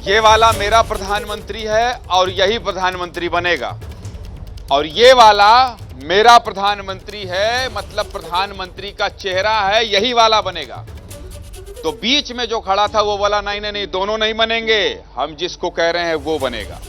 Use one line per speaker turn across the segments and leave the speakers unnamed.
ये वाला मेरा प्रधानमंत्री है और यही प्रधानमंत्री बनेगा, और ये वाला मेरा प्रधानमंत्री है मतलब प्रधानमंत्री का चेहरा है, यही वाला बनेगा। तो बीच में जो खड़ा था वो वाला नहीं नहीं नहीं, दोनों नहीं बनेंगे, हम जिसको कह रहे हैं वो बनेगा।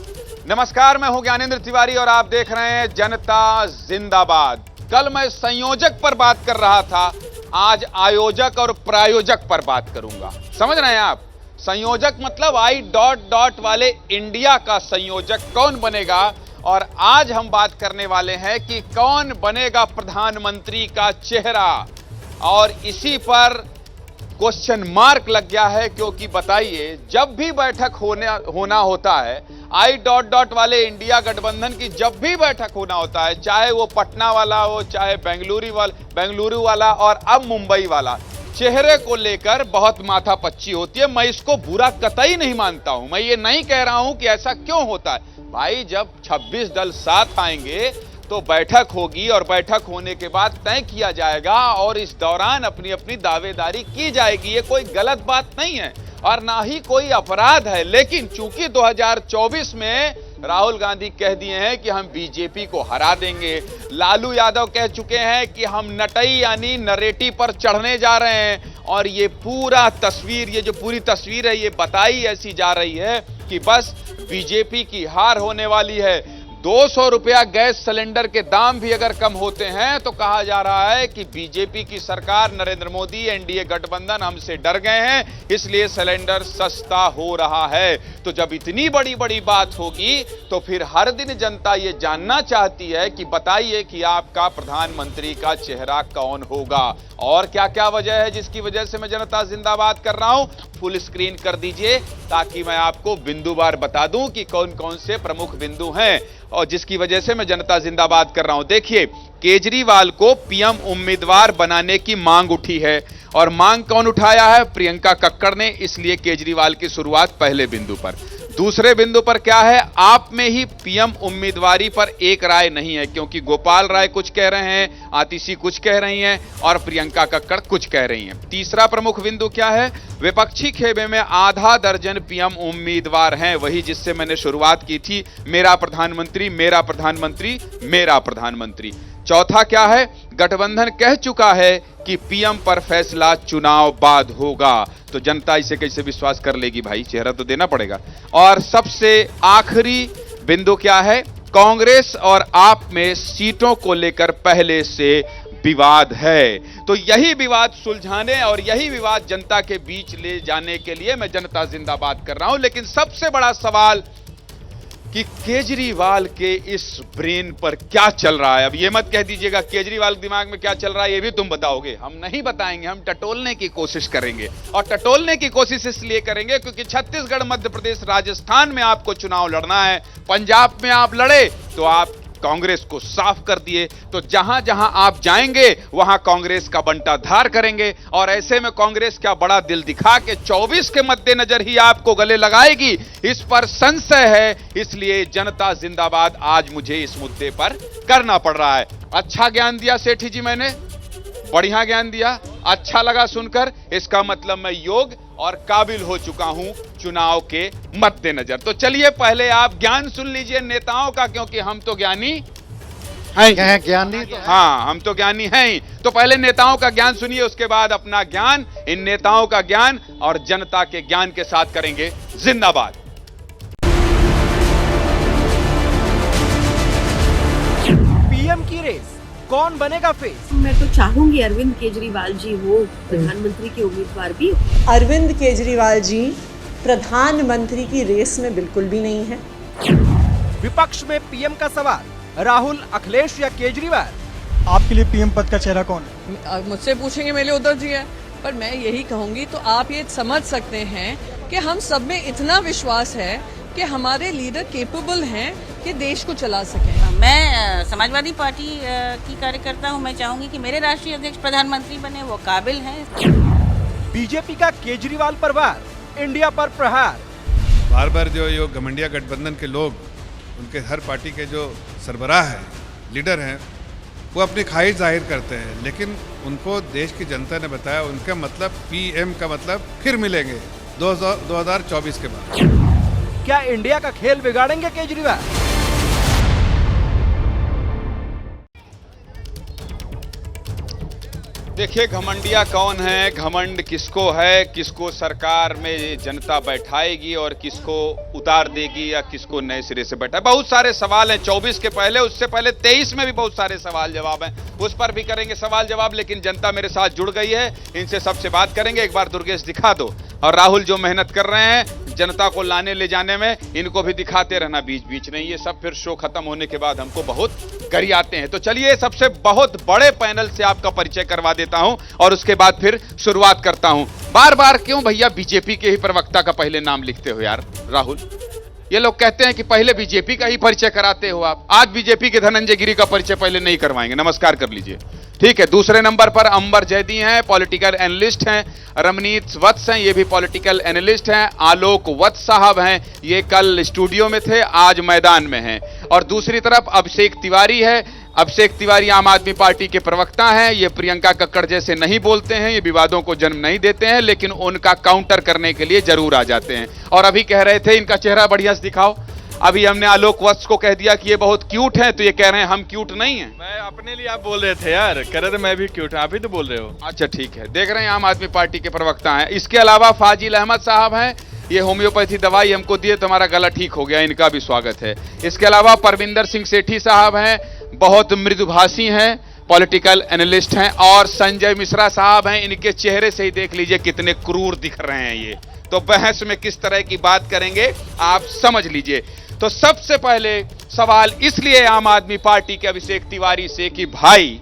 नमस्कार, मैं हूं ज्ञानेंद्र तिवारी और आप देख रहे हैं जनता जिंदाबाद। कल मैं संयोजक पर बात कर रहा था, आज आयोजक और प्रायोजक पर बात करूंगा। समझ रहे हैं आप? संयोजक मतलब I... वाले इंडिया का संयोजक कौन बनेगा, और आज हम बात करने वाले हैं कि कौन बनेगा प्रधानमंत्री का चेहरा। और इसी पर क्वेश्चन मार्क लग गया है, क्योंकि बताइए जब भी बैठक होना होता है, I... वाले इंडिया गठबंधन की जब भी बैठक होना होता है, चाहे वो पटना वाला हो, चाहे बेंगलुरु वाला और अब मुंबई वाला, चेहरे को लेकर बहुत माथापच्ची होती है। मैं इसको बुरा कतई नहीं मानता हूं, मैं ये नहीं कह रहा हूं कि ऐसा क्यों होता है। भाई जब 26 दल साथ आएंगे तो बैठक होगी और बैठक होने के बाद तय किया जाएगा और इस दौरान अपनी अपनी दावेदारी की जाएगी। ये कोई गलत बात नहीं है और ना ही कोई अपराध है, लेकिन चूंकि 2024 में राहुल गांधी कह दिए हैं कि हम बीजेपी को हरा देंगे, लालू यादव कह चुके हैं कि हम नटई यानी नरेटिव पर चढ़ने जा रहे हैं, और ये पूरा तस्वीर, ये जो पूरी तस्वीर है, ये बताई ऐसी जा रही है कि बस बीजेपी की हार होने वाली है। 200 रुपया गैस सिलेंडर के दाम भी अगर कम होते हैं तो कहा जा रहा है कि बीजेपी की सरकार, नरेंद्र मोदी, एनडीए गठबंधन हमसे डर गए हैं, इसलिए सिलेंडर सस्ता हो रहा है। तो जब इतनी बड़ी बड़ी बात होगी तो फिर हर दिन जनता ये जानना चाहती है कि बताइए कि आपका प्रधानमंत्री का चेहरा कौन होगा, और क्या क्या वजह है जिसकी वजह से मैं जनता जिंदाबाद कर रहा हूं। फुल स्क्रीन कर दीजिए ताकि मैं आपको बिंदुवार बता दूं कि कौन कौन से प्रमुख बिंदु हैं और जिसकी वजह से मैं जनता जिंदाबाद कर रहा हूं। देखिए, केजरीवाल को पीएम उम्मीदवार बनाने की मांग उठी है, और मांग कौन उठाया है? प्रियंका कक्कड़ ने, इसलिए केजरीवाल की शुरुआत पहले बिंदु पर। दूसरे बिंदु पर क्या है? आप में ही पीएम उम्मीदवारी पर एक राय नहीं है, क्योंकि गोपाल राय कुछ कह रहे हैं, आतिशी कुछ कह रही हैं और प्रियंका कक्कड़ कुछ कह रही हैं। तीसरा प्रमुख बिंदु क्या है? विपक्षी खेमे में आधा दर्जन पीएम उम्मीदवार हैं, वही जिससे मैंने शुरुआत की थी, मेरा प्रधानमंत्री, मेरा प्रधानमंत्री, मेरा प्रधानमंत्री। चौथा क्या है? गठबंधन कह चुका है कि पीएम पर फैसला चुनाव बाद होगा, तो जनता इसे कैसे विश्वास कर लेगी भाई? चेहरा तो देना पड़ेगा। और सबसे आखिरी बिंदु क्या है? कांग्रेस और आप में सीटों को लेकर पहले से विवाद है, तो यही विवाद सुलझाने और यही विवाद जनता के बीच ले जाने के लिए मैं जनता जिंदाबाद कर रहा हूं। लेकिन सबसे बड़ा सवाल कि केजरीवाल के इस ब्रेन पर क्या चल रहा है। अब ये मत कह दीजिएगा केजरीवाल के दिमाग में क्या चल रहा है ये भी तुम बताओगे। हम नहीं बताएंगे, हम टटोलने की कोशिश करेंगे, और टटोलने की कोशिश इसलिए करेंगे क्योंकि छत्तीसगढ़, मध्य प्रदेश, राजस्थान में आपको चुनाव लड़ना है। पंजाब में आप लड़े तो आप कांग्रेस को साफ कर दिए, तो जहां जहां आप जाएंगे वहां कांग्रेस का बंटाधार करेंगे, और ऐसे में कांग्रेस क्या बड़ा दिल दिखा के 24 के मद्देनजर ही आपको गले लगाएगी, इस पर संशय है। इसलिए जनता जिंदाबाद आज मुझे इस मुद्दे पर करना पड़ रहा है। अच्छा ज्ञान दिया सेठी जी, मैंने बढ़िया ज्ञान दिया, अच्छा लगा सुनकर। इसका मतलब मैं योग्य और काबिल हो चुका हूं चुनाव के मद्देनजर। तो चलिए पहले आप ज्ञान सुन लीजिए नेताओं का, क्योंकि हम तो ज्ञानी हैं।
ज्ञानी तो
हाँ, हम तो ज्ञानी हैं ही। तो पहले नेताओं का ज्ञान सुनिए, उसके बाद अपना ज्ञान, इन नेताओं का ज्ञान और जनता के ज्ञान के साथ करेंगे जिंदाबाद।
पीएम की रेस कौन बनेगा फेस?
मैं तो चाहूंगी अरविंद केजरीवाल जी हो प्रधानमंत्री के उम्मीदवार भी।
अरविंद केजरीवाल जी प्रधानमंत्री की रेस में बिल्कुल भी नहीं है।
विपक्ष में पीएम का सवाल, राहुल, अखिलेश या केजरीवाल?
आपके लिए पीएम पद का चेहरा कौन है?
मुझसे पूछेंगे मेरे लिए उद्धव जी है, पर मैं यही कहूंगी तो आप ये समझ सकते हैं कि हम सब में इतना विश्वास है कि हमारे लीडर केपेबल हैं कि देश को चला सकें।
मैं समाजवादी पार्टी की कार्यकर्ता हूं। मैं चाहूंगी कि मेरे राष्ट्रीय अध्यक्ष प्रधानमंत्री बने, वो काबिल हैं।
बीजेपी का केजरीवाल पर वार, इंडिया पर प्रहार।
बार बार जो घमंडिया गठबंधन के लोग, उनके हर पार्टी के जो सरबराह हैं, लीडर हैं, वो अपनी ख्वाहिश जाहिर करते हैं, लेकिन उनको देश की जनता ने बताया उनका मतलब पीएम का मतलब फिर मिलेंगे 2024 के बाद।
क्या इंडिया का खेल बिगाड़ेंगे केजरीवाल?
देखिए, घमंडिया कौन है, घमंड किसको है, किसको सरकार में जनता बैठाएगी और किसको उतार देगी या किसको नए सिरे से बैठा, बहुत सारे सवाल हैं। 24 के पहले, उससे पहले 23 में भी बहुत सारे सवाल जवाब हैं, उस पर भी करेंगे सवाल जवाब। लेकिन जनता मेरे साथ जुड़ गई है, इनसे सबसे बात करेंगे। एक बार दुर्गेश दिखा दो, और राहुल जो मेहनत कर रहे हैं जनता को लाने ले जाने में, इनको भी दिखाते रहना बीच बीच नहीं, ये सब फिर शो खत्म होने के बाद हमको बहुत गरियाते हैं। तो चलिए, सबसे बहुत बड़े पैनल से आपका परिचय करवा देता हूं और उसके बाद फिर शुरुआत करता हूं। बार बार क्यों भैया बीजेपी के ही प्रवक्ता का पहले नाम लिखते हो यार राहुल? ये लोग कहते हैं कि पहले बीजेपी का ही परिचय कराते हो आप। आज बीजेपी के धनंजय गिरी का परिचय पहले नहीं करवाएंगे, नमस्कार कर लीजिए, ठीक है। दूसरे नंबर पर अंबर जैदी हैं, पॉलिटिकल एनालिस्ट हैं। रमनीत वत्स हैं, ये भी पॉलिटिकल एनालिस्ट हैं। आलोक वत्स साहब हैं, ये कल स्टूडियो में थे, आज मैदान में हैं। और दूसरी तरफ अभिषेक तिवारी है। अभिषेक तिवारी आम आदमी पार्टी के प्रवक्ता हैं। ये प्रियंका कक्कड़ जैसे नहीं बोलते हैं, ये विवादों को जन्म नहीं देते हैं, लेकिन उनका काउंटर करने के लिए जरूर आ जाते हैं। और अभी कह रहे थे इनका चेहरा बढ़िया से दिखाओ। अभी हमने आलोक वत्स को कह दिया कि ये बहुत क्यूट है, तो ये कह रहे हैं हम क्यूट नहीं हैं।
मैं अपने लिए, आप बोल रहे थे यार, कह रहे थे मैं भी क्यूट हूं, आप ही तो बोल रहे हो।
अच्छा ठीक है, देख रहे हैं आम आदमी पार्टी के प्रवक्ता हैं। इसके अलावा फाजिल अहमद साहब हैं, ये होम्योपैथी दवाई हमको दिए तो हमारा गला ठीक हो गया, इनका भी स्वागत है। इसके अलावा परविंदर सिंह सेठी साहब हैं, बहुत मृदुभाषी हैं, पॉलिटिकल एनालिस्ट हैं। और संजय मिश्रा साहब हैं, इनके चेहरे से ही देख लीजिए कितने क्रूर दिख रहे हैं ये। तो बहस में किस तरह की बात करेंगे आप समझ लीजिए। तो सबसे पहले सवाल इसलिए आम आदमी पार्टी के अभिषेक तिवारी से कि भाई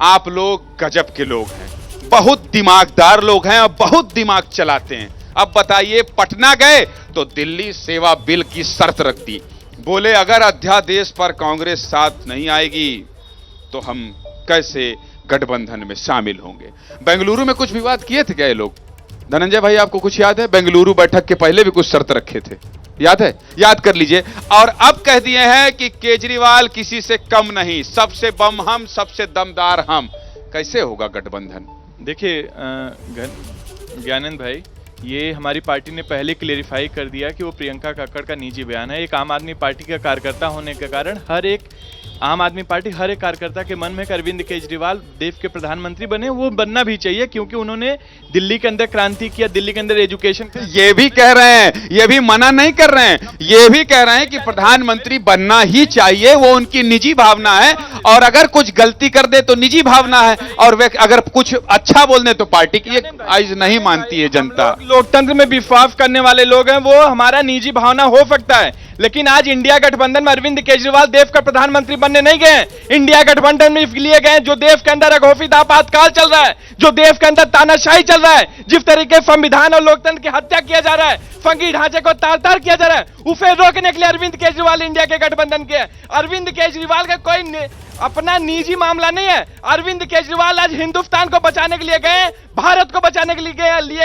आप लोग गजब के लोग हैं, बहुत दिमागदार लोग हैं और बहुत दिमाग चलाते हैं। अब बताइए, पटना गए तो दिल्ली सेवा बिल की शर्त रख दी, बोले अगर अध्यादेश पर कांग्रेस साथ नहीं आएगी तो हम कैसे गठबंधन में शामिल होंगे। बेंगलुरु में कुछ विवाद किए थे क्या ये लोग? धनंजय भाई आपको कुछ याद है? बेंगलुरु बैठक के पहले भी कुछ शर्त रखे थे, याद है? याद कर लीजिए। और अब कह दिए हैं कि केजरीवाल किसी से कम नहीं, सबसे बम हम, सबसे दमदार हम। कैसे होगा गठबंधन?
देखिए ज्ञानंद भाई, ये हमारी पार्टी ने पहले क्लेरिफाई कर दिया कि वो प्रियंका कक्कड़ का निजी बयान है। एक आम आदमी पार्टी का कार्यकर्ता होने के कारण हर एक आम आदमी पार्टी हर एक कार्यकर्ता के मन में अरविंद केजरीवाल देश के प्रधानमंत्री बने, वो बनना भी चाहिए क्योंकि उन्होंने दिल्ली के अंदर क्रांति किया, दिल्ली के अंदर एजुकेशन।
ये भी कह रहे हैं, ये भी मना नहीं कर रहे हैं, ये भी कह रहे हैं कि प्रधानमंत्री बनना ही चाहिए, वो उनकी निजी भावना है। और अगर कुछ गलती कर दे तो निजी भावना है, और वे अगर कुछ अच्छा बोल दे तो पार्टी की आज नहीं मानती है जनता।
लोकतंत्र में विश्वास करने वाले लोग हैं, वो हमारा निजी भावना हो सकता है, लेकिन आज इंडिया गठबंधन में अरविंद केजरीवाल देश का प्रधानमंत्री बनने नहीं गए। इंडिया गठबंधन में इसलिए गए जो देश के अंदर अघोषित आपातकाल चल रहा है, जो देश के अंदर तानाशाही चल रहा है, जिस तरीके संविधान और लोकतंत्र की हत्या किया जा रहा है, संघीय ढांचे को तार तार किया जा रहा है, उसे रोकने के लिए अरविंद केजरीवाल इंडिया के गठबंधन के। अरविंद केजरीवाल का कोई अपना निजी मामला नहीं है। अरविंद केजरीवाल आज हिंदुस्तान को बचाने के लिए गए, भारत को बचाने के लिए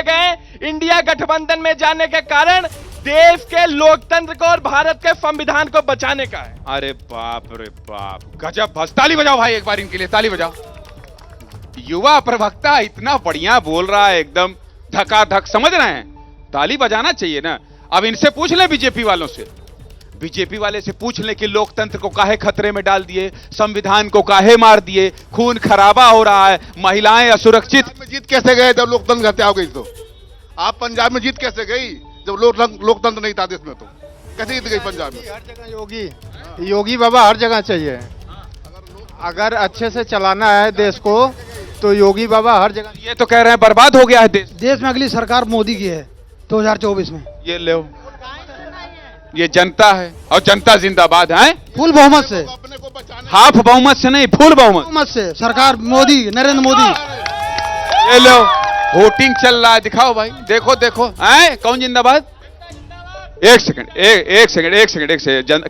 गए। इंडिया गठबंधन में जाने के कारण देश के लोकतंत्र को और भारत के संविधान को बचाने का है।
अरे बाप रे बाप, गजब। बस ताली बजाओ भाई एक बार इनके लिए, ताली बजाओ। युवा प्रवक्ता इतना बढ़िया बोल रहा है, एकदम धकाधक, समझ रहे हैं? ताली बजाना चाहिए ना। अब इनसे पूछ ले, बीजेपी वालों से, बीजेपी वाले से पूछ ले कि लोकतंत्र को काहे खतरे में डाल दिए, संविधान को काहे मार दिए, खून खराबा हो रहा है, महिलाएं असुरक्षित।
जीत कैसे गए जब लोकतंत्र हत्या हो गई? तो आप पंजाब में जीत कैसे गई जब लोकतंत्र नहीं था देश में? तो कैसे जीत गई पंजाब में?
हर जगह योगी बाबा हर जगह चाहिए। अगर अच्छे से चलाना है देश को तो योगी बाबा हर जगह।
ये तो कह रहे हैं बर्बाद हो गया है देश।
देश में अगली सरकार मोदी की है 2024 में।
ये ले, ये जनता है और जनता जिंदाबाद है।
फुल बहुमत से,
हाफ बहुमत से नहीं, फुल बहुमत
से सरकार मोदी, नरेंद्र मोदी।
ये लो, वोटिंग चल रहा है, दिखाओ भाई, देखो देखो, हैं कौन जिंदाबाद? एक सेकंड,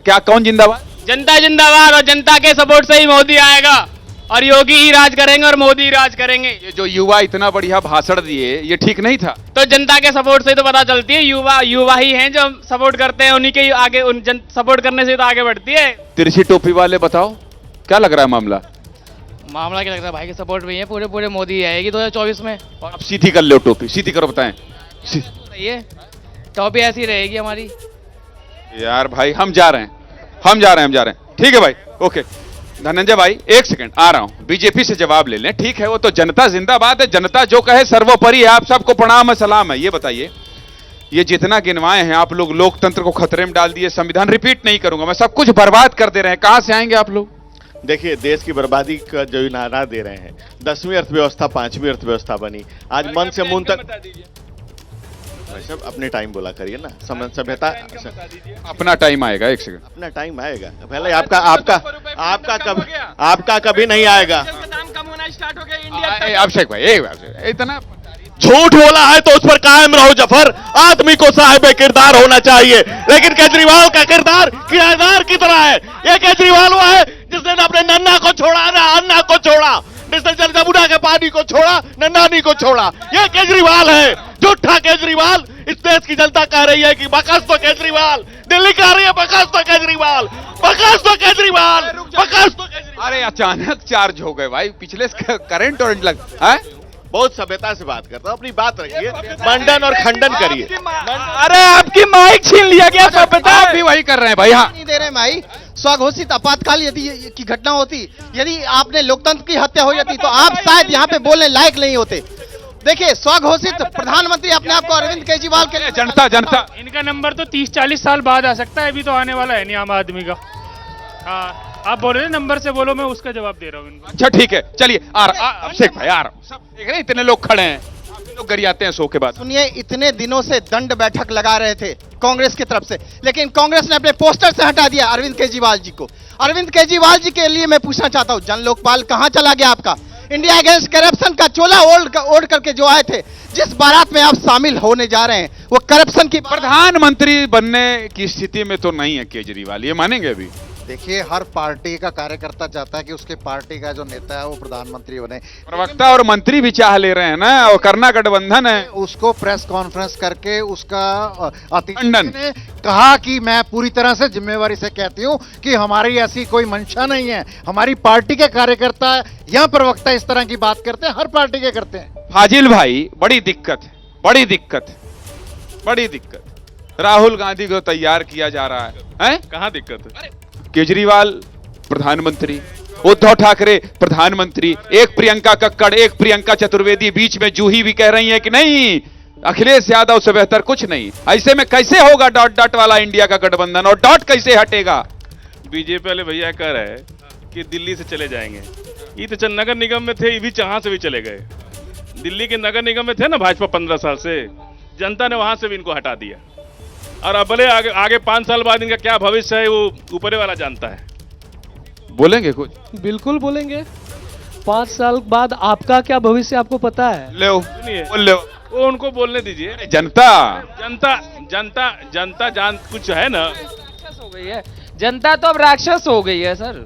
क्या कौन जिंदाबाद?
जनता जिंदाबाद, और जनता के सपोर्ट से ही मोदी आएगा, और योगी ही राज करेंगे और मोदी ही राज करेंगे।
ये जो युवा इतना बढ़िया भाषण दिए, ये ठीक नहीं था?
तो जनता के सपोर्ट से तो पता चलती है, युवा ही हैं जो सपोर्ट करते हैं, उन्हीं के आगे, सपोर्ट करने से तो आगे बढ़ती है।
तिरछी टोपी वाले बताओ क्या लग रहा है मामला?
मामला क्या लगता है भाई के सपोर्ट में है, पूरे मोदी आएगी 2024 में।
अब सीधी कर लो टोपी, सीधी करो, बताएं।
सही है, टोपी ऐसी रहेगी हमारी।
यार भाई हम जा रहे हैं ठीक है भाई, ओके। धनंजय भाई एक सेकंड आ रहा हूं, बीजेपी से जवाब ले लें। ठीक है, वो तो जनता जिंदाबाद है, जनता जो कहे सर्वोपरि है। आप सबको प्रणाम है, सलाम है। ये बताइए, ये जितना गिनवाए हैं आप लोग, लोकतंत्र को खतरे में डाल दिए। संविधान रिपीट नहीं करूंगा मैं, सब कुछ बर्बाद कर दे रहे हैं। कहां से आएंगे आप लोग?
देखिए, देश की बर्बादी का जो नारा दे रहे हैं, 10वीं अर्थव्यवस्था 5वीं अर्थव्यवस्था बनी। आज मन से मुंह तक सब अपने टाइम बोला करिए ना, सभ्यता
अपना टाइम आएगा। एक सेकंड,
अपना टाइम आएगा पहले। आपका कभी नहीं आएगा।
दाम कम होना स्टार्ट हो गया।
अभिषेक भाई इतना
झूठ बोला है तो उस पर कायम रहो जफर। आदमी को साहिब किरदार होना चाहिए, लेकिन केजरीवाल का किरदार किराएदार की तरह है। ये केजरीवाल वो है जिसने न अपने नन्ना को छोड़ा, न अन्ना को छोड़ा, जिसने जमुना के पानी को छोड़ा, न नानी को छोड़ा। ये केजरीवाल है, झूठा केजरीवाल। इस देश की जनता कह रही है कि बकस तो केजरीवाल, दिल्ली कह रही है बकस तो केजरीवाल, बकस तो केजरीवाल, बकस तो केजरीवाल।
अरे अचानक चार्ज हो गए भाई, पिछले करंट और लग है।
बहुत सभ्यता से बात करता हूं, अपनी बात रखिए, मंडन और खंडन करिए।
अरे आपकी माइक छीन लिया गया, सभ्यता
आप भी वही कर रहे हैं भाई। हाँ,
नहीं दे रहे भाई। स्वघोषित आपातकाल यदि की घटना होती, यदि आपने लोकतंत्र की हत्या हो जाती, तो आप शायद यहाँ पे बोलने लायक नहीं होते। देखिए, स्वघोषित प्रधानमंत्री अपने आप को अरविंद केजरीवाल के
जनता
इनका नंबर तो 30-40 साल बाद आ सकता है, अभी तो आने वाला है नहीं आम आदमी का। हाँ, आप बोल रहे नंबर से बोलो, मैं उसका जवाब दे रहा हूँ इनको।
अच्छा ठीक है, चलिए अभिषेक भाई आ रहा हूँ। सब देख रहे हैं, इतने लोग खड़े हैं, लोग गरियाते हैं शो के बाद।
सुनिए, इतने दिनों से दंड बैठक लगा रहे थे कांग्रेस की तरफ से, लेकिन कांग्रेस ने अपने पोस्टर से हटा दिया अरविंद केजरीवाल जी को। अरविंद केजरीवाल जी के लिए मैं पूछना चाहता हूं, जन लोकपाल कहां चला गया आपका? इंडिया अगेंस्ट करप्शन का चोला ओढ़ करके जो आए थे, जिस बारात में आप शामिल होने जा रहे हैं, वो करप्शन की।
प्रधानमंत्री बनने की स्थिति में तो नहीं है केजरीवाल, ये मानेंगे अभी?
देखिए, हर पार्टी का कार्यकर्ता चाहता है कि उसके पार्टी का जो नेता है वो प्रधानमंत्री बने।
प्रवक्ता और मंत्री भी चाह ले रहे हैं ना, और करना गठबंधन है।
उसको प्रेस कॉन्फ्रेंस करके उसका
खंडन
ने कहा कि मैं पूरी तरह से जिम्मेवारी से कहती हूं कि हमारी ऐसी कोई मंशा नहीं है। हमारी पार्टी के कार्यकर्ता या प्रवक्ता इस तरह की बात करते हैं, हर पार्टी के करते हैं।
फाजिल भाई, बड़ी दिक्कत। राहुल गांधी को तैयार किया जा रहा है?
कहाँ दिक्कत है?
केजरीवाल प्रधानमंत्री, उद्धव ठाकरे प्रधानमंत्री, एक प्रियंका कक्कड़, एक प्रियंका चतुर्वेदी, बीच में जूही भी कह रही है कि नहीं अखिलेश यादव से बेहतर कुछ नहीं। ऐसे में कैसे होगा डॉट वाला इंडिया का गठबंधन, और डॉट कैसे हटेगा?
बीजेपी वाले भैया कह रहे हैं कि दिल्ली से चले जाएंगे। ये तो नगर निगम में थे, ये भी जहां से भी चले गए। दिल्ली के नगर निगम में थे ना भाजपा 15 साल से, जनता ने वहां से भी इनको हटा दिया। और अब भले आगे 5 साल बाद इनका क्या भविष्य है वो ऊपरे वाला जानता है।
बोलेंगे कुछ?
बिल्कुल बोलेंगे। 5 साल बाद आपका क्या भविष्य आपको पता है?
वो उनको बोलने दीजिए। जनता जान कुछ है ना।
राक्षस हो गई है जनता, तो अब राक्षस हो गई है सर।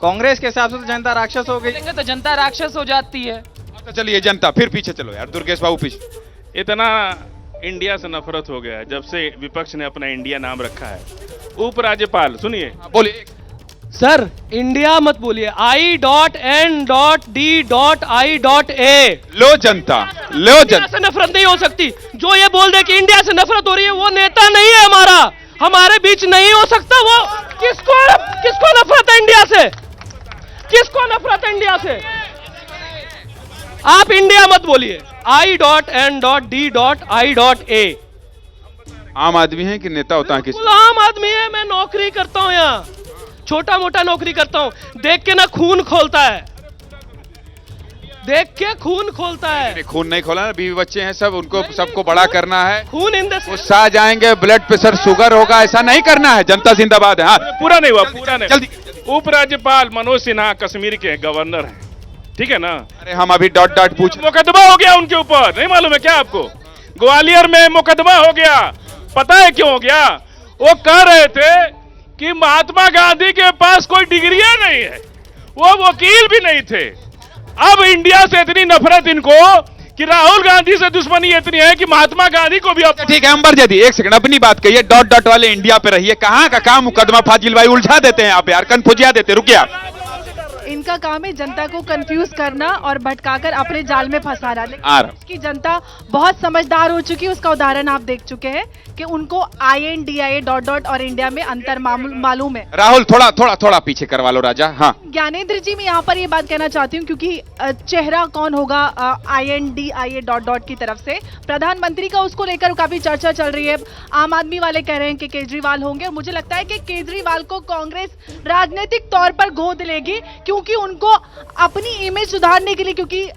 कांग्रेस के हिसाब से तो जनता राक्षस हो गई,
तो जनता राक्षस हो जाती है।
तो चलिए जनता फिर पीछे चलो यार, दुर्गेश बाबू पीछे।
इतना इंडिया से नफरत हो गया है जब से विपक्ष ने अपना इंडिया नाम रखा है। उपराज्यपाल सुनिए,
बोलिए
सर। इंडिया मत बोलिए, I.N.D.I.A।
लो जनता
से नफरत नहीं हो सकती। जो ये बोल दे कि इंडिया से नफरत हो रही है, वो नेता नहीं है हमारा, हमारे बीच नहीं हो सकता। वो किसको नफरत है इंडिया से? किसको नफरत है इंडिया से? आप इंडिया मत बोलिए। I.N.D.I.A।
आम आदमी है कि नेता होता है? किसी
आम आदमी है। मैं नौकरी करता हूं, यहाँ छोटा मोटा नौकरी करता हूं। देख के ना खून खोलता है, देख के खून खोलता है।
खून नहीं खोला ना, बीवी बच्चे हैं सब, उनको सबको बड़ा करना है।
खून इन
गुस्सा आ जाएंगे, ब्लड प्रेशर शुगर होगा, ऐसा नहीं करना है। जनता जिंदाबाद है। हाँ,
पूरा नहीं हुआ। जल्दी। उपराज्यपाल मनोज सिन्हा कश्मीर के गवर्नर हैं, ठीक है ना?
अरे हम अभी डॉट पूछ,
मुकदमा हो गया उनके ऊपर, नहीं मालूम है क्या आपको? ग्वालियर में मुकदमा हो गया। पता है क्यों हो गया? वो कह रहे थे कि महात्मा गांधी के पास कोई डिग्रियां नहीं है, वो वकील भी नहीं थे। अब इंडिया से इतनी नफरत इनको कि राहुल गांधी से दुश्मनी इतनी है कि महात्मा गांधी को भी।
ठीक है अंबर जी, एक सेकंड अपनी बात कहिए। डॉट वाले इंडिया पे रहिए। कहां का काम मुकदमा? फाजिल भाई उलझा देते हैं आप यार, कन्फ्यूजिया देते। रुकिए आप।
इनका काम है जनता को कंफ्यूज करना और भटकाकर अपने जाल में फंसाना। लेकिन इसकी जनता बहुत समझदार हो चुकी है, उसका उदाहरण आप देख चुके हैं कि उनको INDIA ... और इंडिया में अंतर मालूम है।
राहुल थोड़ा पीछे करवा लो राजा। हाँ
ज्ञानेंद्र जी, मैं यहाँ पर ये बात कहना चाहती हूँ क्योंकि चेहरा कौन होगा INDIA ... की तरफ से प्रधानमंत्री का, उसको लेकर काफी चर्चा चल रही है। आम आदमी वाले कह रहे हैं कि केजरीवाल होंगे और मुझे लगता है कि केजरीवाल को कांग्रेस राजनीतिक तौर पर गोद लेगी क्योंकि उनको अपनी इमेज सुधारने के लिए, क्योंकि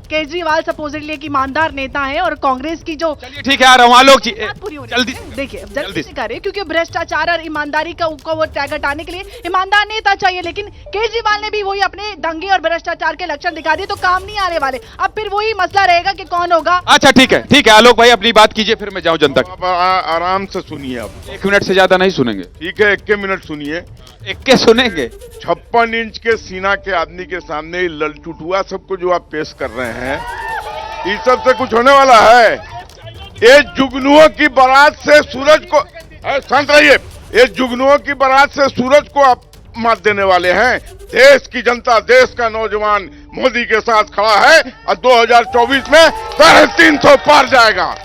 केजरीवाल सपोजिटली एक ईमानदार नेता है और कांग्रेस की जो
ठीक है आ रहा हूं आलोक जी
जल्दी देखिए जल्दी से करे क्योंकि भ्रष्टाचार और ईमानदारी का वो टैग हटाने के लिए ईमानदार नेता चाहिए। लेकिन केजरीवाल ने भी वही अपने दंगे और भ्रष्टाचार के लक्षण दिखा दिए तो काम नहीं आने वाले। अब फिर वही मसला रहेगा कि कौन होगा।
अच्छा ठीक है आलोक भाई अपनी बात कीजिए, फिर मैं जाऊं जनता।
आराम से सुनिए, आप
1 मिनट से ज्यादा नहीं सुनेंगे।
ठीक है 1 मिनट सुनिए।
1 सुनेंगे।
56 इंच के सीना के आदमी के सामने ललटुटुआ सबको जो आप पेश कर रहे हैं, इस सब से कुछ होने वाला है? ये जुगनुओं की बारात से सूरज को, शांत रहिए, ये जुगनुओं की बारात से सूरज को आप मात देने वाले हैं। देश की जनता, देश का नौजवान मोदी के साथ खड़ा है और 2024 में 350 पार जाएगा।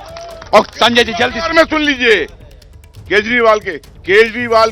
और संजय जी जल्दी
में सुन लीजिए, केजरीवाल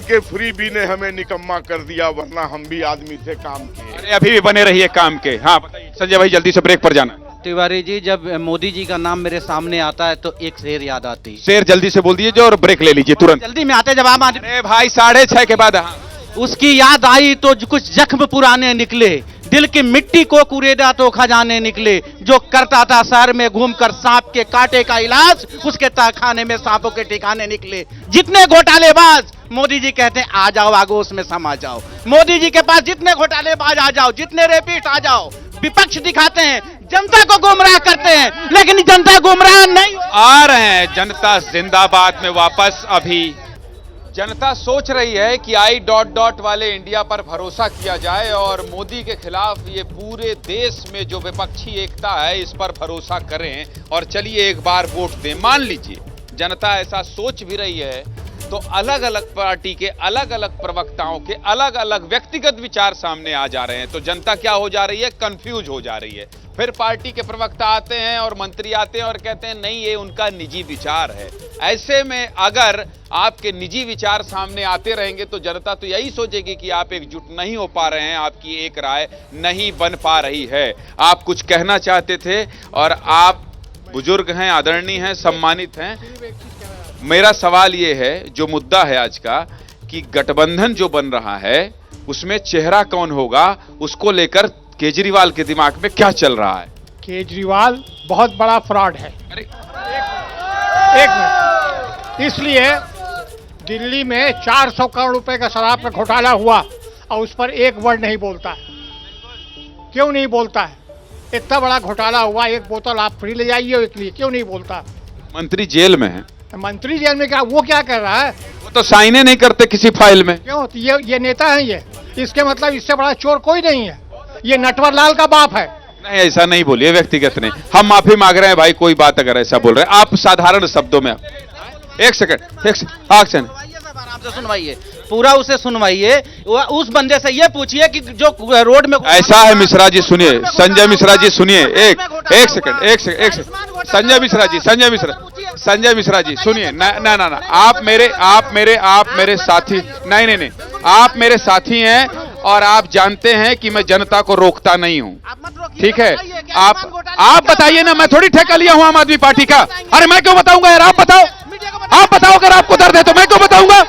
के फ्री बी ने हमें निकम्मा कर दिया, वरना हम भी आदमी से काम के।
अभी भी बने रहिए काम के। हाँ बताइए संजय भाई, जल्दी से ब्रेक पर जाना।
तिवारी जी, जब मोदी जी का नाम मेरे सामने आता है तो एक शेर याद आती है।
शेर जल्दी से बोल दीजिए और ब्रेक ले लीजिए तुरंत।
जल्दी में आते जब आप
अरे भाई 6:30 के बाद। हाँ।
उसकी याद आई तो कुछ जख्म पुराने निकले, दिल की मिट्टी को कुरेदा तो खजाने निकले। जो करता था शहर में घूमकर सांप के कांटे का इलाज, उसके तहखाने में सांपों के ठिकाने निकले। जितने घोटालेबाज मोदी जी कहते हैं आ जाओ आगोश में समा जाओ। मोदी जी के पास जितने घोटालेबाज आ जाओ, जितने रेपिस्ट आ जाओ। विपक्ष दिखाते हैं, जनता को गुमराह करते हैं, लेकिन जनता गुमराह नहीं।
आ रहे हैं जनता जिंदाबाद में वापस। अभी जनता सोच रही है कि I... वाले इंडिया पर भरोसा किया जाए और मोदी के खिलाफ ये पूरे देश में जो विपक्षी एकता है इस पर भरोसा करें और चलिए एक बार वोट दें। मान लीजिए जनता ऐसा सोच भी रही है तो अलग अलग पार्टी के अलग अलग प्रवक्ताओं के अलग अलग व्यक्तिगत विचार सामने आ जा रहे हैं तो जनता क्या हो जा रही है, कंफ्यूज हो जा रही है। फिर पार्टी के प्रवक्ता आते हैं और मंत्री आते हैं और कहते हैं नहीं ये उनका निजी विचार है। ऐसे में अगर आपके निजी विचार सामने आते रहेंगे तो जनता तो यही सोचेगी कि आप एकजुट नहीं हो पा रहे हैं, आपकी एक राय नहीं बन पा रही है। आप कुछ कहना चाहते थे और आप बुजुर्ग हैं, आदरणीय हैं, सम्मानित हैं। मेरा सवाल ये है, जो मुद्दा है आज का, कि गठबंधन जो बन रहा है उसमें चेहरा कौन होगा, उसको लेकर केजरीवाल के दिमाग में क्या चल रहा है?
केजरीवाल बहुत बड़ा फ्रॉड है। एक मिनट, इसलिए दिल्ली में 400 करोड़ रुपए का शराब का घोटाला हुआ और उस पर एक वर्ड नहीं बोलता है। क्यों नहीं बोलता है? इतना बड़ा घोटाला हुआ, एक बोतल आप फ्री ले जाइए, इसलिए क्यों नहीं बोलता?
मंत्री जेल में है।
मंत्री जेल में क्या, वो क्या कर रहा है?
वो तो साइने नहीं करते किसी फाइल में।
क्यों? ये नेता है, ये इसके मतलब इससे बड़ा चोर कोई नहीं है। ये नटवर लाल का बाप है।
नहीं ऐसा नहीं बोलिए, व्यक्तिगत नहीं। हम माफी मांग रहे हैं भाई, कोई बात अगर ऐसा बोल रहे हैं आप साधारण शब्दों में। एक सेकंड
आराम से सुनवाइए, पूरा उसे सुनवाइए। उस बंदे से ये पूछिए कि जो रोड में
ऐसा है। मिश्रा जी सुनिए, संजय मिश्रा जी सुनिए, एक सेकंड संजय मिश्रा जी सुनिए। ना आप मेरे साथी नहीं, आप मेरे साथी हैं और आप जानते हैं कि मैं जनता को रोकता नहीं हूं, ठीक है? आप बताइए ना, मैं थोड़ी ठेका लिया हूं आम आदमी पार्टी का। अरे मैं क्यों बताऊंगा यार, आप बताओ अगर आपको दर्द है तो मैं क्यों बताऊंगा?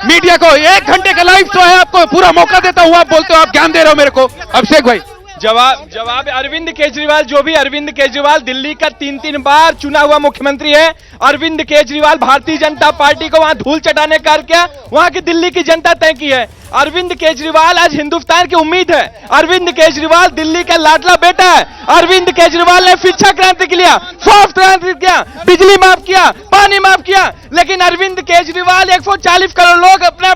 मीडिया को 1 घंटे का लाइव शो है, आपको पूरा मौका देता हूं, आप बोलते हो आप ज्ञान दे रहे हो मेरे को। अभिषेक भाई
जवाब अरविंद केजरीवाल, जो भी अरविंद केजरीवाल दिल्ली का 3 बार चुना हुआ मुख्यमंत्री है। अरविंद केजरीवाल भारतीय जनता पार्टी को वहां धूल चटाने का क्या, वहां की दिल्ली की जनता तय की है। अरविंद केजरीवाल आज हिंदुस्तान की उम्मीद है। अरविंद केजरीवाल दिल्ली का लाडला बेटा है। अरविंद केजरीवाल ने शिक्षा क्रांति के लिया, सॉफ्ट क्रांति किया, बिजली माफ किया, पानी माफ किया। लेकिन अरविंद केजरीवाल 140 करोड़ लोग अपना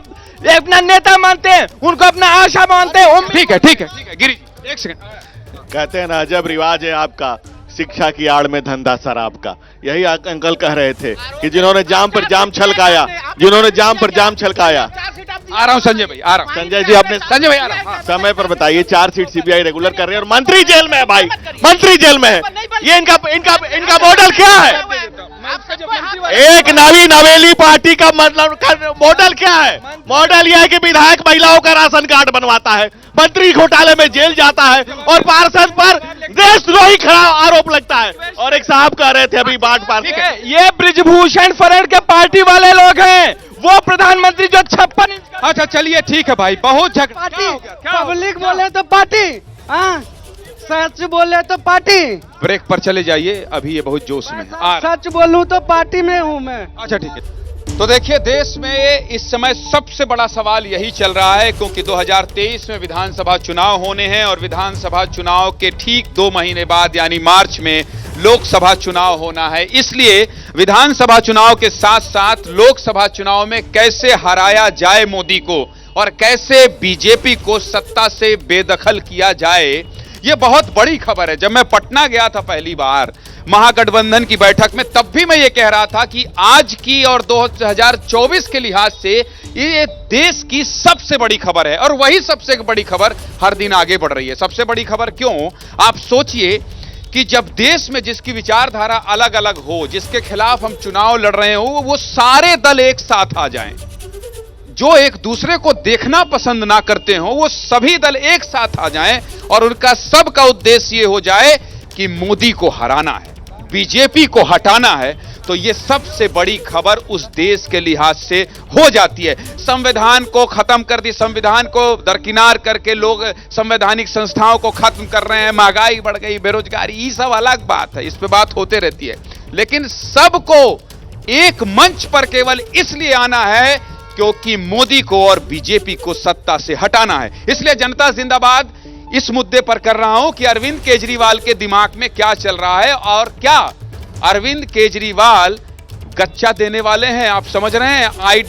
नेता मानते हैं, उनको अपना आशा मानते हैं।
ठीक है गिरी, एक सेकंड।
कहते हैं ना, अजब रिवाज है आपका, शिक्षा की आड़ में धंधा शराब का। यही अंकल कह रहे थे कि जिन्होंने जाम पर जाम छलकाया,
आ रहा हूं संजय भाई, आ रहा हूं।
संजय जी आपने
संजय भाई आ रहा हूं।
समय पर बताइए, चार्जशीट सीबीआई रेगुलर कर रही है और मंत्री जेल में है भाई, मंत्री जेल में है। ये इनका मॉडल क्या है? एक नवी नवेली पार्टी का मतलब मॉडल क्या है? मॉडल यह है कि विधायक महिलाओं का राशन कार्ड बनवाता है, मंत्री घोटाले में जेल जाता है और पार्षद पर देशद्रोही खड़ा आरोप लगता है। और एक साहब कह रहे थे अभी बाढ़ पार्षद,
ये ब्रिजभूषण फरेड के पार्टी वाले लोग हैं, वो प्रधानमंत्री जो 56 इंच।
अच्छा चलिए ठीक है भाई, बहुत झगड़ा।
पब्लिक बोले तो पार्टी, सच बोले तो पार्टी,
ब्रेक पर चले जाइए, अभी ये बहुत जोश में है।
सच बोलूं तो पार्टी में हूं मैं।
अच्छा ठीक है। तो देखिए, देश में इस समय सबसे बड़ा सवाल यही चल रहा है, क्योंकि 2023 में विधानसभा चुनाव होने हैं और विधानसभा चुनाव के ठीक 2 महीने बाद यानी मार्च में लोकसभा चुनाव होना है। इसलिए विधानसभा चुनाव के साथ साथ लोकसभा चुनाव में कैसे हराया जाए मोदी को और कैसे बीजेपी को सत्ता से बेदखल किया जाए, ये बहुत बड़ी खबर है। जब मैं पटना गया था पहली बार महागठबंधन की बैठक में, तब भी मैं ये कह रहा था कि आज की और 2024 के लिहाज से ये देश की सबसे बड़ी खबर है। और वही सबसे बड़ी खबर हर दिन आगे बढ़ रही है। सबसे बड़ी खबर क्यों? आप सोचिए कि जब देश में जिसकी विचारधारा अलग अलग हो, जिसके खिलाफ हम चुनाव लड़ रहे हो, वो सारे दल एक साथ आ जाएं। जो एक दूसरे को देखना पसंद ना करते हो, वो सभी दल एक साथ आ जाएं और उनका सबका उद्देश्य ये हो जाए कि मोदी को हराना है, बीजेपी को हटाना है, तो ये सबसे बड़ी खबर उस देश के लिहाज से हो जाती है। संविधान को खत्म कर दी, संविधान को दरकिनार करके लोग संवैधानिक संस्थाओं को खत्म कर रहे हैं, महंगाई बढ़ गई, बेरोजगारी, ये सब अलग बात है, इस पे बात होते रहती है। लेकिन सबको एक मंच पर केवल इसलिए आना है क्योंकि मोदी को और बीजेपी को सत्ता से हटाना है। इसलिए जनता जिंदाबाद इस मुद्दे पर कर रहा हूं कि अरविंद केजरीवाल के दिमाग में क्या चल रहा है और क्या अरविंद केजरीवाल गच्चा देने वाले हैं। आप समझ रहे हैं I...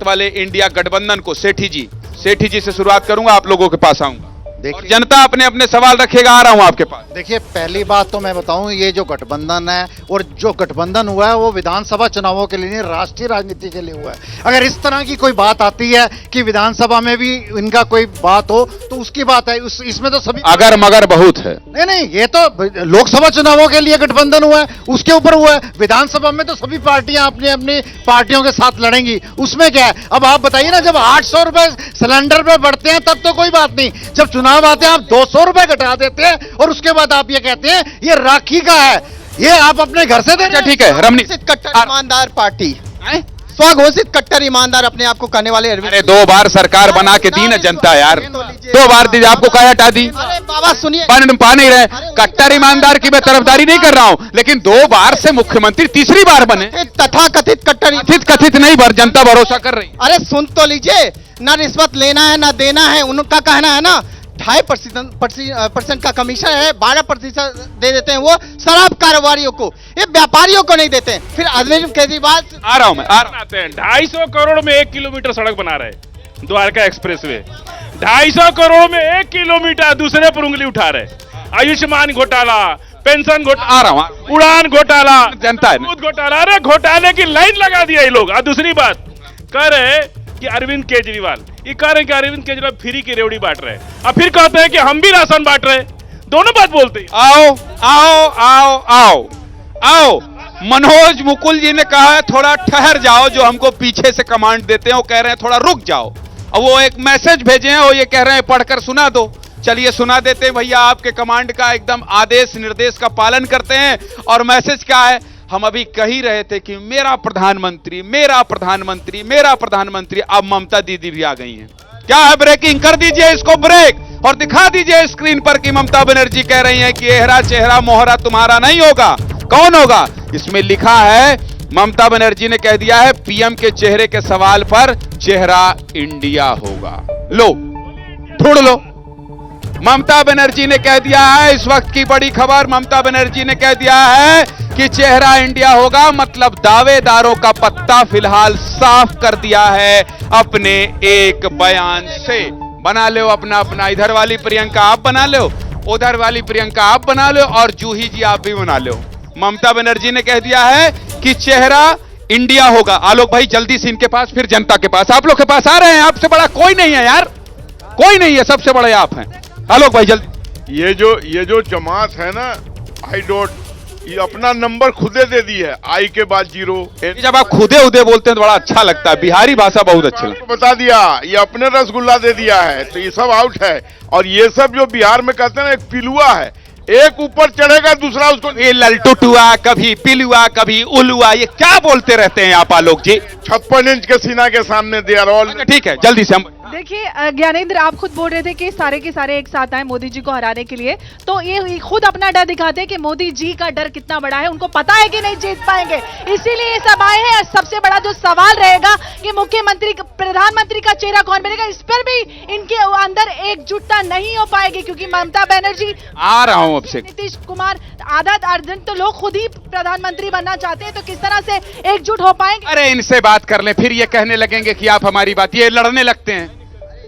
वाले इंडिया गठबंधन को। सेठी जी से शुरुआत करूंगा, आप लोगों के पास आऊंगा। और जनता अपने अपने सवाल रखेगा, आ रहा हूं आपके पास।
देखिए, पहली बात तो मैं बताऊं, ये जो गठबंधन है और जो गठबंधन हुआ है वो विधानसभा चुनावों के लिए नहीं, राष्ट्रीय राजनीति के लिए हुआ है। अगर इस तरह की कोई बात आती है कि विधानसभा में भी इनका कोई बात हो तो उसकी बात है, इसमें तो सभी
अगर मगर बहुत है।
नहीं, ये तो लोकसभा चुनावों के लिए गठबंधन हुआ है, उसके ऊपर हुआ है। विधानसभा में तो सभी पार्टियां अपनी अपनी पार्टियों के साथ लड़ेंगी, उसमें क्या है। अब आप बताइए ना, जब 800 रुपए सिलेंडर पे बढ़ते हैं तब तो कोई बात नहीं, जब चुनाव आते हैं आप 200 रुपए घटा देते हैं और उसके बाद आप ये कहते हैं ये राखी का है, ये आप अपने घर से देते हैं।
ठीक है, रमनी
कट्टर ईमानदार पार्टी, स्वघोषित कट्टर ईमानदार अपने आप को कहने वाले अरविंद।
अरे 2 बार सरकार बना के दी ना जनता यार, 2 बार दी, आपको क्या हटा दी?
अरे बाबा सुनिए,
पा नहीं रहे। कट्टर ईमानदार की मैं तरफदारी नहीं कर रहा हूं, लेकिन 2 बार से मुख्यमंत्री तीसरी बार बने,
तथा कथित कट्टर
कथित नहीं, भर जनता भरोसा कर रही।
अरे सुन तो लीजिए, ना रिश्वत लेना है ना देना है, उनका कहना है ना 2.5% का कमीशन है, 12% दे देते हैं वो शराब कारोबारियों को, ये व्यापारियों को नहीं देते हैं। फिर अरविंद केजरीवाल
आ रहा हूं मैं,
250 करोड़ में 1 किलोमीटर सड़क बना रहे, द्वारका एक्सप्रेस वे। 250 करोड़ में 1 किलोमीटर दूसरे पर उंगली उठा रहे। आयुष्मान घोटाला, पेंशन घोटाला,
आ रहा हूं,
उड़ान घोटाला,
जनता है
घोटाला, अरे घोटाले की लाइन लगा दिया ये लोग। और दूसरी बात कह रहे कि अरविंद केजरीवाल, ये कह रहे हैं कि अरविंद केजरीवाल फ्री की रेवड़ी बांट रहे हैं, और फिर कहते हैं कि हम भी राशन बांट रहे हैं। दोनों बात बोलते हैं।
आओ आओ आओ आओ आओ, मनोज मुकुल जी ने कहा है थोड़ा ठहर जाओ, जो हमको पीछे से कमांड देते हैं वो कह रहे हैं थोड़ा रुक जाओ। अब वो एक मैसेज भेजे हैं, वो ये कह रहे हैं पढ़कर सुना दो। चलिए सुना देते हैं भैया, आपके कमांड का एकदम आदेश निर्देश का पालन करते हैं। और मैसेज क्या है? हम अभी कह ही रहे थे कि मेरा प्रधानमंत्री, मेरा प्रधानमंत्री, मेरा प्रधानमंत्री। अब ममता दीदी भी आ गई हैं। क्या है ब्रेकिंग? कर दीजिए इसको ब्रेक और दिखा दीजिए स्क्रीन पर कि ममता बनर्जी कह रही हैं कि एहरा चेहरा मोहरा तुम्हारा नहीं होगा। कौन होगा? इसमें लिखा है, ममता बनर्जी ने कह दिया है पीएम के चेहरे के सवाल पर चेहरा इंडिया होगा। लो ढूंढ लो, ममता बनर्जी ने कह दिया है, इस वक्त की बड़ी खबर, ममता बनर्जी ने कह दिया है कि चेहरा इंडिया होगा। मतलब दावेदारों का पत्ता फिलहाल साफ कर दिया है अपने एक बयान से। बना लो अपना अपना, इधर वाली प्रियंका आप बना लो, उधर वाली प्रियंका आप बना लो और जूही जी आप भी बना लो। ममता बनर्जी ने कह दिया है कि चेहरा इंडिया होगा। आलोक भाई जल्दी से इनके पास, फिर जनता के पास। आप लोग के पास आ रहे हैं, आपसे बड़ा कोई नहीं है यार, कोई नहीं है, सबसे बड़े आप हैं। आलोक भाई जल्दी।
ये जो जमात है ना, आई डॉट, ये अपना नंबर खुदे दे दी है, आई के बाद 0।
जब आप खुदे उदे बोलते हैं तो बड़ा अच्छा लगता है, बिहारी भाषा बहुत अच्छी लगती है।
बता दिया, ये अपने रसगुल्ला दे दिया है, तो ये सब आउट है। और ये सब जो बिहार में कहते हैं ना, एक पिलुआ है, एक ऊपर चढ़ेगा दूसरा उसको,
ये ललटुटुआ, कभी पिलुआ, कभी उलुआ, ये क्या बोलते रहते हैं आप आलोक जी?
56 इंच के सीना के सामने दे आर ऑल।
ठीक है, जल्दी से हम।
देखिए ज्ञानेंद्र, आप खुद बोल रहे थे कि सारे के सारे एक साथ आए मोदी जी को हराने के लिए, तो ये खुद अपना डर दिखाते हैं कि मोदी जी का डर कितना बड़ा है, उनको पता है कि नहीं जीत पाएंगे, इसीलिए ये सब आए हैं। सबसे बड़ा जो सवाल रहेगा कि मुख्यमंत्री, प्रधानमंत्री का चेहरा कौन बनेगा, इस पर भी इनके अंदर एकजुटता नहीं हो पाएगी, क्योंकि ममता बनर्जी,
आ रहा हूं अब से,
नीतीश कुमार, आधा अर्जन तो लोग खुद ही प्रधानमंत्री बनना चाहते हैं, तो किस तरह से एकजुट हो पाएंगे?
अरे इनसे बात कर ले, फिर ये कहने लगेंगे कि आप हमारी बात, ये लड़ने लगते हैं,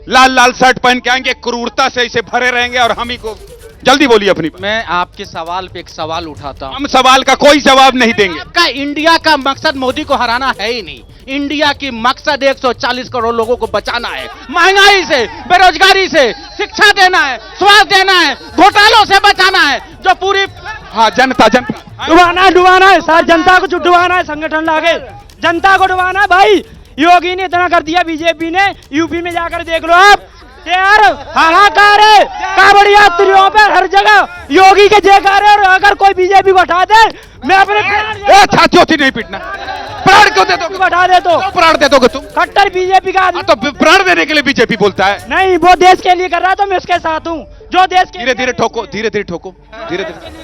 लाल लाल शर्ट पहन के आएंगे, क्रूरता से इसे भरे रहेंगे और हम ही को। जल्दी बोलिए अपनी।
मैं आपके सवाल पे एक सवाल उठाता हूं।
हम सवाल का कोई जवाब नहीं देंगे।
आपका इंडिया का मकसद मोदी को हराना है ही नहीं। इंडिया की मकसद 140 करोड़ लोगों को बचाना है, महंगाई से, बेरोजगारी से, शिक्षा देना है, स्वास्थ्य देना है, घोटालों से बचाना है, जो पूरी
जनता
डुबाना है सर, जनता को डुबाना है, संगठन लाके जनता को डुबाना है। भाई योगी ने इतना कर दिया, बीजेपी ने, यूपी में जाकर देख लो आप यार, हाहाकार है, कांवड़ यात्रियों पे हर जगह योगी के जयकार है। और अगर कोई बीजेपी को हटा दे, मैं अपने
छाती होती नहीं पीटना, प्राण क्यों दे दोगे?
हटा दे तो
प्राण दे दोगे तुम?
खट्टर बीजेपी का आदमी,
तो प्राण देने के लिए बीजेपी बोलता है।
नहीं, वो देश के लिए कर रहा है, तो मैं उसके साथ हूँ। जो देश के
धीरे धीरे ठोको, धीरे धीरे ठोको, धीरे धीरे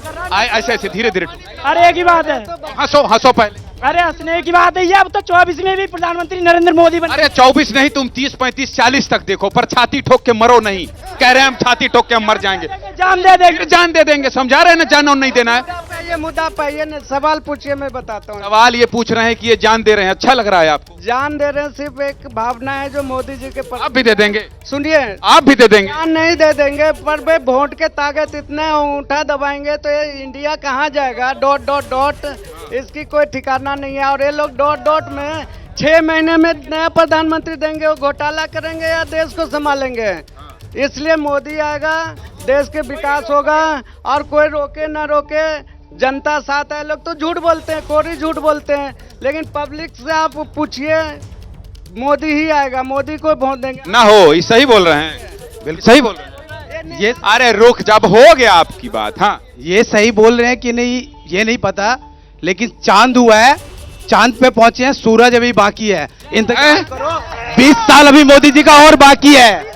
ऐसे ऐसे धीरे धीरे।
अरे एक ही बात है,
हंसो हंसो पहले।
अरे हंसने की बात है, ये अब तो 24 में भी प्रधानमंत्री नरेंद्र मोदी बने।
अरे 24 नहीं, तुम 30, 35, 40 तक देखो, पर छाती ठोक के मरो नहीं। कह रहे हैं हम छाती ठोक के हम मर जाएंगे,
जान दे देंगे,
जान दे देंगे। समझा रहे हैं ना, जान और नहीं देना है।
ये मुद्दा पे ये सवाल पूछिए, मैं बताता हूँ।
सवाल ये पूछ रहे हैं कि ये जान दे रहे हैं, अच्छा लग रहा है आपको?
जान दे रहे हैं, सिर्फ एक भावना है जो मोदी जी के पास।
आप भी दे देंगे?
सुनिए,
आप भी दे देंगे?
जान नहीं दे देंगे, पर वे वोट के ताकत इतने उठा दबाएंगे तो ये इंडिया कहाँ जाएगा? डॉट डॉट डॉट, इसकी कोई ठिकाना नहीं है। और ये लोग डॉट डॉट में 6 महीने में नया प्रधानमंत्री देंगे, वो घोटाला करेंगे या देश को संभालेंगे? इसलिए मोदी आएगा, देश के विकास होगा, और कोई रोके ना रोके, जनता साथ है। लोग तो झूठ बोलते हैं, कोरी झूठ बोलते हैं, लेकिन पब्लिक से आप पूछिए, मोदी ही आएगा, मोदी को वोट देंगे।
ना हो, ये सही बोल रहे हैं, बिल्कुल सही बोल रहे हैं। ये अरे रुक, जब हो गया आपकी बात। हाँ,
ये सही बोल रहे हैं कि नहीं ये नहीं पता, लेकिन चांद हुआ है, चांद पे पहुंचे हैं, सूरज अभी बाकी है। 20 साल अभी मोदी जी का और बाकी है।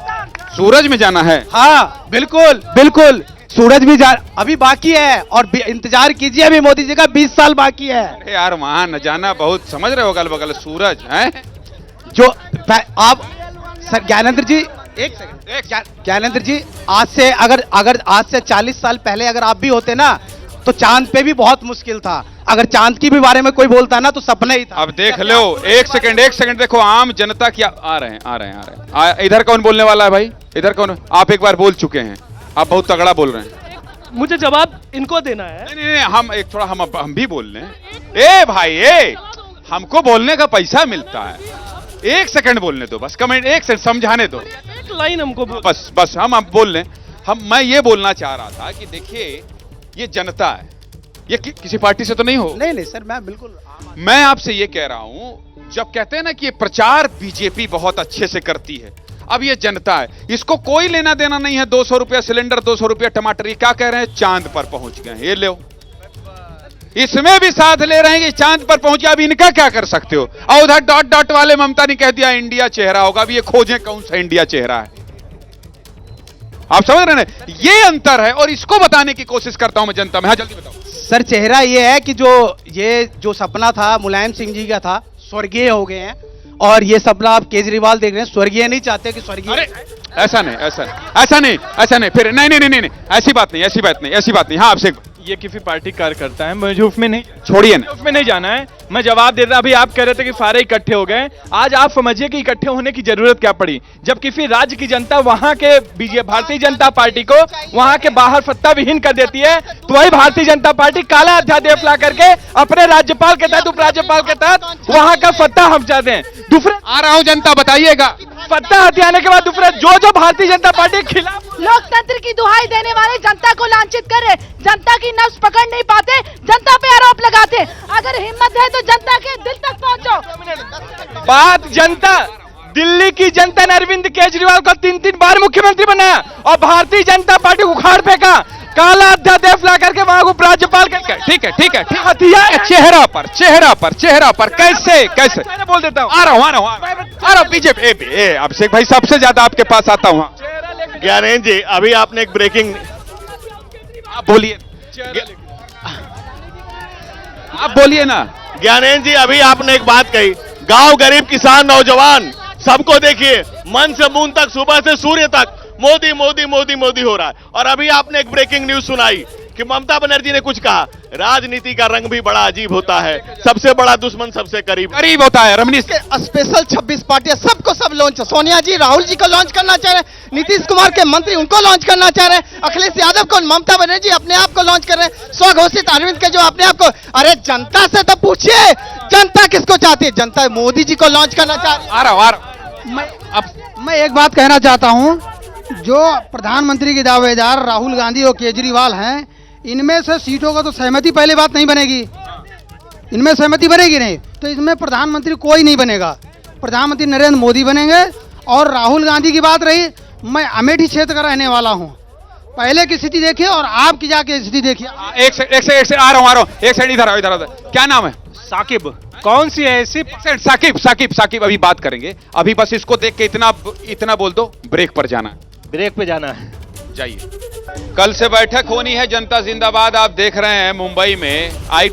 सूरज में जाना है?
हाँ बिल्कुल बिल्कुल, सूरज भी अभी बाकी है, और इंतजार कीजिए, अभी मोदी जी का 20 साल बाकी है।
अरे यार वहां न जाना, बहुत समझ रहे हो, अगल बगल सूरज है
जो आप सर। ज्ञानेंद्र जी एक सेकंड, ज्ञानेंद्र जी, आज से अगर आज से 40 साल पहले अगर आप भी होते ना, तो चांद पे भी बहुत मुश्किल था। अगर चांद की भी बारे में कोई बोलता ना तो सपना ही था।
अब देख लो, एक सेकंड देखो, आम जनता की आ रहे हैं। इधर कौन बोलने वाला है भाई? इधर कौन? आप एक बार बोल चुके हैं, आप बहुत तगड़ा बोल रहे हैं।
मुझे जवाब इनको देना है।
नहीं, हम एक थोड़ा हम भी बोल रहे हैं। ए भाई, हमको बोलने का पैसा मिलता है, 1 सेकंड बोलने दो बस, कमेंट 1 सेकंड समझाने दो,
एक लाइन हमको
बस हम अब बोल लें। मैं ये बोलना चाह रहा था कि देखिए, ये जनता है, ये किसी पार्टी से तो नहीं हो।
नहीं सर, मैं बिल्कुल,
मैं आपसे ये कह रहा हूं, जब कहते हैं ना कि ये प्रचार बीजेपी बहुत अच्छे से करती है, अब ये जनता है, इसको कोई लेना देना नहीं है। 200 रुपया सिलेंडर, 200 रुपया टमाटर, ये क्या कह रहे हैं? चांद पर पहुंच गए, ये लो। इसमें भी साथ ले रहे हैं कि चांद पर पहुंच गया, अब इनका क्या कर सकते हो? और उधर डॉट डॉट वाले ममता ने कह दिया इंडिया चेहरा होगा, अब ये खोजें कौन सा इंडिया चेहरा है। आप समझ रहे हैं? ये अंतर है, और इसको बताने की कोशिश करता हूं मैं जनता में। हाँ जल्दी बताओ
सर। चेहरा ये है कि जो सपना था मुलायम सिंह जी का था, स्वर्गीय हो गए हैं, और ये सपना आप केजरीवाल देख रहे हैं, स्वर्गीय नहीं चाहते कि स्वर्गीय।
ऐसा नहीं, फिर नहीं, ऐसी बात नहीं। हाँ आपसे
ये किसी पार्टी कार्यकर्ता है, मुझे उसमें नहीं,
छोड़िए ना,
उसमें नहीं जाना है। मैं जवाब देता, अभी आप कह रहे थे कि सारे इकट्ठे हो गए। आज आप समझिए कि इकट्ठे होने की जरूरत क्या पड़ी, जब किसी राज्य की जनता वहां के भारतीय जनता पार्टी को वहां के बाहर सत्ता विहीन कर देती है, तो वही भारतीय जनता पार्टी काला अध्यादेश ला करके अपने राज्यपाल के तहत, उपराज्यपाल के तहत वहां का सत्ता हम चाहते हैं। दूसरे
आ रहा हूं, जनता बताइएगा,
सत्ता हथियाने के बाद दूसरा जो भारतीय जनता पार्टी के खिलाफ
लोकतंत्र की दुहाई देने वाले जनता को लांछित कर रहे, जनता की नब्ज पकड़ नहीं पाते, जनता पे आरोप लगाते। अगर हिम्मत है तो जनता के दिल तक पहुंचो।
बात जनता, दिल्ली की जनता ने अरविंद केजरीवाल को 3-3 बार मुख्यमंत्री बनाया और भारतीय जनता पार्टी को उखाड़ फेंका, काला अध्यादेश ला करके वहां को राज्यपाल के।
ठीक है, हथियार चेहरा पर कैसे मैं बोल देता हूँ, आ रहा हूँ बीजेपी। अभिषेक भाई सबसे ज्यादा आपके पास आता हूँ।
ज्ञानेंद्र जी, अभी आपने एक ब्रेकिंग,
आप बोलिए, आप बोलिए ना।
ज्ञानेंद्र जी, अभी आपने एक बात कही, गांव, गरीब, किसान, नौजवान सबको देखिए, मन से मून तक, सुबह से सूर्य तक मोदी मोदी मोदी मोदी हो रहा है। और अभी आपने एक ब्रेकिंग न्यूज सुनाई कि ममता बनर्जी ने कुछ कहा, राजनीति का रंग भी बड़ा अजीब होता है, सबसे बड़ा दुश्मन सबसे करीब
होता है। रमनीश
स्पेशल 26 पार्टियां सबको सब लॉन्च, सोनिया जी राहुल जी को लॉन्च करना चाह रहे हैं, नीतीश कुमार के मंत्री उनको लॉन्च करना चाह रहे हैं, अखिलेश यादव को, ममता बनर्जी अपने आप को लॉन्च कर रहे हैं, स्वघोषित अरविंद केजरीवाल अपने आप को। अरे जनता से तो पूछिए, जनता किसको चाहती है? जनता मोदी जी को लॉन्च करना चाह रही है।
आ रहा हूं।
मैं एक बात कहना चाहता हूं, जो प्रधानमंत्री के दावेदार राहुल गांधी और केजरीवाल हैं, इनमें से सीटों का तो सहमति पहले बात नहीं बनेगी, इनमें सहमति बनेगी नहीं, तो इसमें प्रधानमंत्री कोई नहीं बनेगा, प्रधानमंत्री नरेंद्र मोदी बनेंगे। और राहुल गांधी की बात रही, मैं अमेठी क्षेत्र का रहने वाला हूं, पहले की स्थिति देखिए और आपकी जाके स्थिति देखिए।
एक से आ रहा हूं, एक सेकंड, इधर क्या नाम है?
साकिब। कौन सी है ऐसी?
साकिब अभी बात करेंगे, अभी बस इसको देख के इतना बोल दो, ब्रेक पर जाना,
ब्रेक पे जाना है,
जाइए। कल से बैठक होनी है जनता जिंदाबाद, आप देख रहे हैं मुंबई में आई ...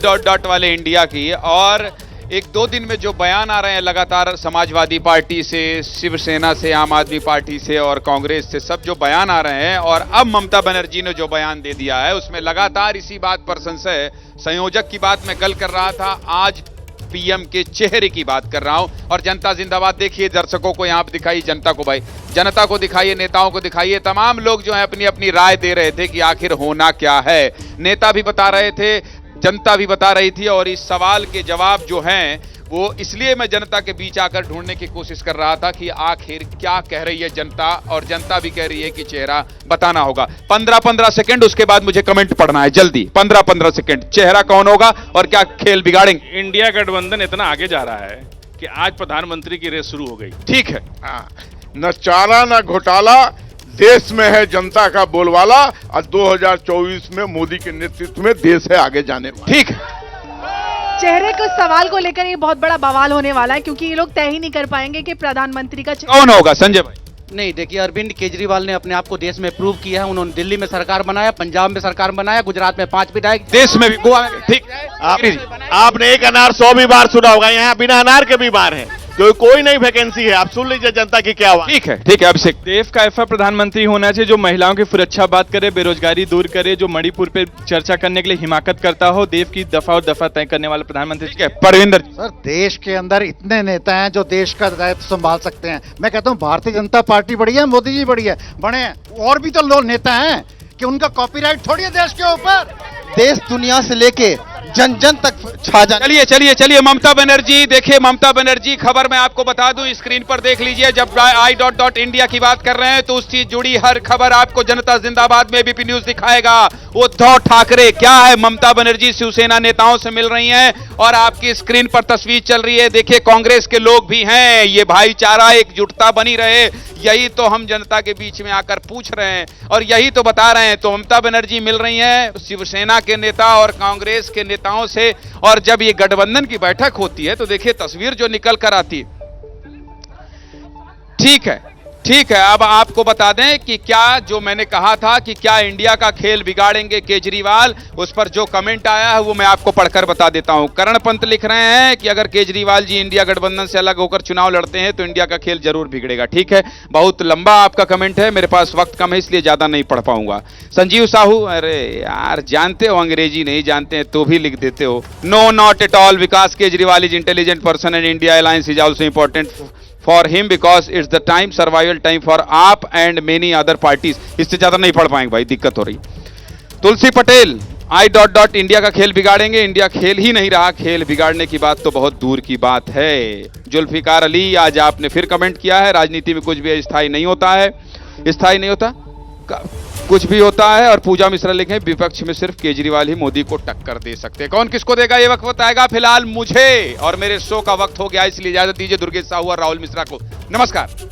वाले इंडिया की, और 1-2 दिन में जो बयान आ रहे हैं लगातार समाजवादी पार्टी से, शिवसेना से, आम आदमी पार्टी से और कांग्रेस से, सब जो बयान आ रहे हैं, और अब ममता बनर्जी ने जो बयान दे दिया है उसमें लगातार इसी बात पर संशय, संयोजक की बात मैं कल कर रहा था, आज पीएम के चेहरे की बात कर रहा हूं। और जनता जिंदाबाद देखिए, दर्शकों को यहां पर दिखाइए, जनता को भाई, जनता को दिखाइए, नेताओं को दिखाइए, तमाम लोग जो है अपनी अपनी राय दे रहे थे कि आखिर होना क्या है। नेता भी बता रहे थे, जनता भी बता रही थी, और इस सवाल के जवाब जो हैं वो इसलिए मैं जनता के बीच आकर ढूंढने की कोशिश कर रहा था कि आखिर क्या कह रही है जनता, और जनता भी कह रही है कि चेहरा बताना होगा। 15-15 सेकंड, उसके बाद मुझे कमेंट पढ़ना है, जल्दी 15-15 सेकंड, चेहरा कौन होगा और क्या खेल बिगाड़ेंगे।
इंडिया गठबंधन इतना आगे जा रहा है कि आज प्रधानमंत्री की रेस शुरू हो गई।
ठीक है,
न चारा न घोटाला, देश में है जनता का बोलवाला, और 2024 में मोदी के नेतृत्व में देश है आगे जाने वाला।
ठीक है,
चेहरे के सवाल को लेकर ये बहुत बड़ा बवाल होने वाला है, क्योंकि ये लोग तय ही नहीं कर पाएंगे कि प्रधानमंत्री का
कौन होगा। संजय भाई,
नहीं, देखिए, अरविंद केजरीवाल ने अपने आप को देश में प्रूव किया है, उन्होंने दिल्ली में सरकार बनाया, पंजाब में सरकार बनाया, गुजरात में 5 विधायक,
देश में भी, गोवा में। ठीक,
आपने एक अनार 100 भी बार सुना होगा, यहाँ बिना अनार के भी बार है, तो कोई नई वैकेंसी है, आप सुन लीजिए जनता की क्या हुआ।
ठीक है, अभिषेक।
देश का ऐसा प्रधानमंत्री होना चाहिए जो महिलाओं की सुरक्षा बात करे, बेरोजगारी दूर करे, जो मणिपुर पे चर्चा करने के लिए हिमाकत करता हो, देश की दफा और दफा तय करने वाला प्रधानमंत्री।
ठीक है, परविंदर।
सर, देश के अंदर इतने नेता हैं जो देश का दायित्व संभाल सकते हैं। मैं कहता हूँ भारतीय जनता पार्टी बढ़िया है, मोदी जी बढ़िया बने हैं, और भी तो लोग नेता हैं कि उनका कॉपीराइट थोड़ी है देश के ऊपर।
देश दुनिया से लेके जन जन तक छा जाए।
चलिए ममता बनर्जी, देखिए ममता बनर्जी, खबर मैं आपको बता दूं, स्क्रीन पर देख लीजिए, जब आई ... इंडिया की बात कर रहे हैं तो उससे जुड़ी हर खबर आपको जनता जिंदाबाद में एबीपी न्यूज दिखाएगा। उद्धव ठाकरे क्या है, ममता बनर्जी शिवसेना नेताओं से मिल रही हैं, और आपकी स्क्रीन पर तस्वीर चल रही है, देखिए कांग्रेस के लोग भी हैं, ये भाईचारा, एकजुटता बनी रहे, यही तो हम जनता के बीच में आकर पूछ रहे हैं और यही तो बता रहे हैं। तो ममता बनर्जी मिल रही हैं शिवसेना के नेता और कांग्रेस के नेताओं से, और जब ये गठबंधन की बैठक होती है तो देखिए तस्वीर जो निकल कर आती है। ठीक है, ठीक है, अब आपको बता दें कि क्या जो मैंने कहा था कि क्या इंडिया का खेल बिगाड़ेंगे केजरीवाल, उस पर जो कमेंट आया है वो मैं आपको पढ़कर बता देता हूं। करण पंत लिख रहे हैं कि अगर केजरीवाल जी इंडिया गठबंधन से अलग होकर चुनाव लड़ते हैं तो इंडिया का खेल जरूर बिगड़ेगा। ठीक है, बहुत लंबा आपका कमेंट है, मेरे पास वक्त कम है इसलिए ज्यादा नहीं पढ़ पाऊंगा। संजीव साहू, अरे यार जानते हो अंग्रेजी नहीं जानते हैं तो भी लिख देते हो। No not at all, Vikas Kejriwal is intelligent person and India alliance is also important for him because it's the time survival time for AAP and many other parties। इससे ज्यादा नहीं पढ़ पाएंगे भाई, दिक्कत हो रही। तुलसी पटेल, I... इंडिया का खेल बिगाड़ेंगे, इंडिया खेल ही नहीं रहा, खेल बिगाड़ने की बात तो बहुत दूर की बात है। जुल्फिकार अली, आज आपने फिर कमेंट किया है, राजनीति में कुछ भी स्थायी नहीं होता है, स्थायी नहीं होता, कुछ भी होता है। और पूजा मिश्रा लिखे, विपक्ष में सिर्फ केजरीवाल ही मोदी को टक्कर दे सकते हैं। कौन किसको देगा ये वक्त बताएगा। फिलहाल मुझे और मेरे शो का वक्त हो गया, इसलिए इजाजत दीजिए दुर्गेश साहू और राहुल मिश्रा को। नमस्कार।